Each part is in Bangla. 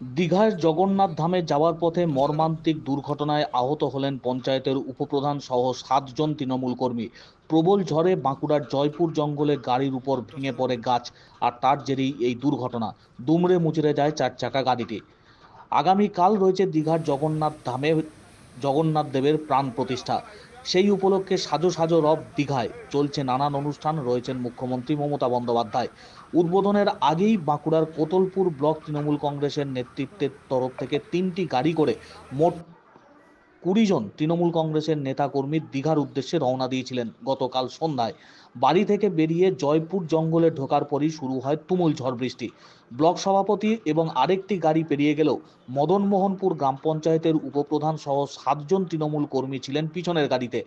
দীঘার জগন্নাথ ধামে যাওয়ার পথে মর্মান্তিক দুর্ঘটনায় আহত হলেন পঞ্চায়েতের উপপ্রধান সহ 7 জন তৃণমূল কর্মী। প্রবল ঝড়ে বাঁকুড়ার জয়পুর জঙ্গলে গাড়ির উপর ভেঙে পড়ে গাছ, আর তার জেরেই এই দুর্ঘটনা। দুমড়ে মুচড়ে যায় 4 চাকা গাড়িটি। আগামীকাল রয়েছে দীঘার জগন্নাথ ধামে জগন্নাথ দেবের প্রাণ প্রতিষ্ঠা। সেই উপলক্ষে সাজো সাজো রব দীঘায় চলছে নানান অনুষ্ঠান। রয়েছেন মুখ্যমন্ত্রী মমতা বন্দ্যোপাধ্যায়। উদ্বোধনের আগেই বাঁকুড়ার কোতলপুর ব্লক তৃণমূল কংগ্রেসের নেতৃত্বের তরফ থেকে 3টি গাড়ি করে মোট 20 জন তৃণমূল কংগ্রেসের নেতাকর্মী দীঘার উদ্দেশ্যে রওনা দিয়েছিলেন। গতকাল সন্ধ্যায় বাড়ি থেকে বেরিয়ে জয়পুর জঙ্গলে ঢোকার পরই শুরু হয় তুমুল ঝড় বৃষ্টি। ব্লক সভাপতি এবং আরেকটি গাড়ি পেরিয়ে গেলেও মদনমোহনপুর গ্রাম পঞ্চায়েতের উপপ্রধান সহ 7 জন তৃণমূল কর্মী ছিলেন পিছনের গাড়িতে।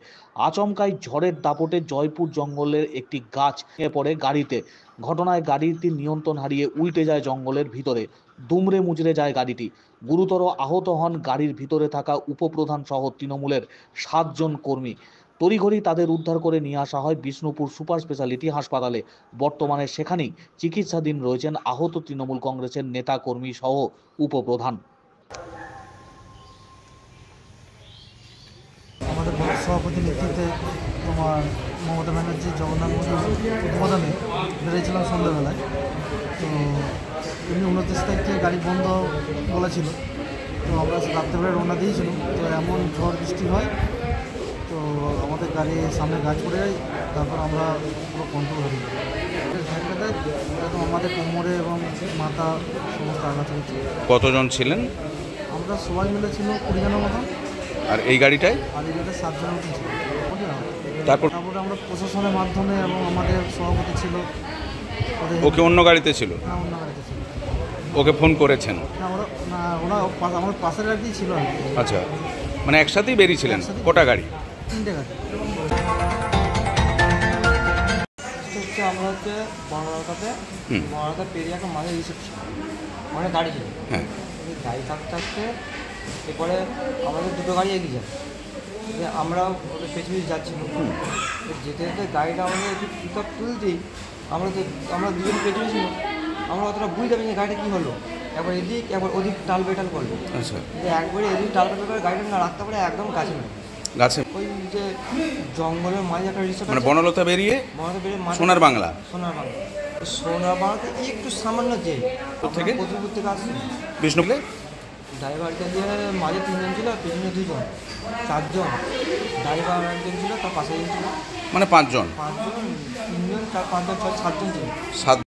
আচমকাই ঝড়ের দাপটে জয়পুর জঙ্গলের একটি গাছ ভেঙে পড়ে গাড়িতে। ঘটনায় গাড়িটি নিয়ন্ত্রণ হারিয়ে উল্টে যায় জঙ্গলের ভিতরে। দুমড়ে মুচড়ে যায় গাড়িটি। গুরুতর আহত হন গাড়ির ভিতরে থাকা উপপ্রধান সহ তৃণমূলের 7 জন কর্মী। তড়িঘড়ি তাদের উদ্ধার করে নিয়ে আসা হয় বিষ্ণুপুর সুপার স্পেশালিটি হাসপাতালে। বর্তমানে সেখানেই চিকিৎসাধীন রয়েছেন আহত তৃণমূল কংগ্রেসের নেতা কর্মী সহ উপপ্রধান। আমাদের ব্লক সভাপতির নেতৃত্বে তোমার মমতা ব্যানার্জি জগন্নাথ মন্দির উদ্বোধনে বেরিয়েছিলাম সন্ধ্যাবেলায়। তো এমনি 29 তারিখ থেকে গাড়ি বন্ধ বলা ছিল, তো আমরা রাত্রেবেলা রওনা দিয়েছিলাম। তো এমন ঝড় বৃষ্টি হয়, তো আমাদের গাড়ির সামনে গাছ পড়ে যায়। তারপর আমরা পুরো কন্ট্রোল হারিয়ে যাই। ধাক্কাতে একদম আমাদের কোমরে এবং মাথা সমস্ত আঘাত হয়েছে। কতজন ছিলেন? আমরা সবাই মিলে ছিল 20 জনের মতো। আর এই গাড়িটায় আর এই গাড়িতে 7 জনের মতো ছিল। তারপর তারপরে আমরা প্রশাসনের মাধ্যমে এবং আমাদের সভাপতি ছিল, ওকে অন্য গাড়িতে ছিল? না, অন্য গাড়িতে ছিল। ওকে ফোন করেছেন? ওরা আমার পাশের গাড়িতেই ছিল আর কি। আচ্ছা, মানে একসাথেই বেরিয়েছিলেন? কটা গাড়ি? 3টে গাড়ি। আমরা হচ্ছে বড়রাতে পেরিয়ে একটা মাঝে রিসেপশন অনেক গাড়ি ছিল। হ্যাঁ। গাড়ি থাকতে থাকতে এরপরে আমাদের দুটো গাড়ি এগিয়ে যায়, আমরা ওদের পেছনে যাচ্ছিলাম। যেতে যেতে গাড়িটা আমাদের একটু পিক আপ তুলতেই আমরা দুজন পেছনে ছিল। আমরা অতটা বুঝতে পারি যে গাড়িটা কী হলো, একবার এদিক একবার ওদিক টাল বেটাল করলো। আচ্ছা, একবারে এদিক টাল বেটাল করে গাড়িটা না রাখতে পারে একদম কাছে না, গাছে ওই যে জঙ্গলের মাঝে একটা রিসোর্ট মানে বনলতা বেরিয়ে সোনার বাংলা সোনার বাংলাতে একটু সামান্য যে থেকে কোথাও থেকে আসছে বিষ্ণুপুরে। ড্রাইভারটা দিয়ে মাঝে 3 জন ছিল, পেছনে 2 জন, 4 জন। ড্রাইভার একজন ছিল, তার পাশে জন ছিল, মানে 5 জন। 5 জন, 3 জন, 4, 5 জন, 6, 7 জন ছিল। 7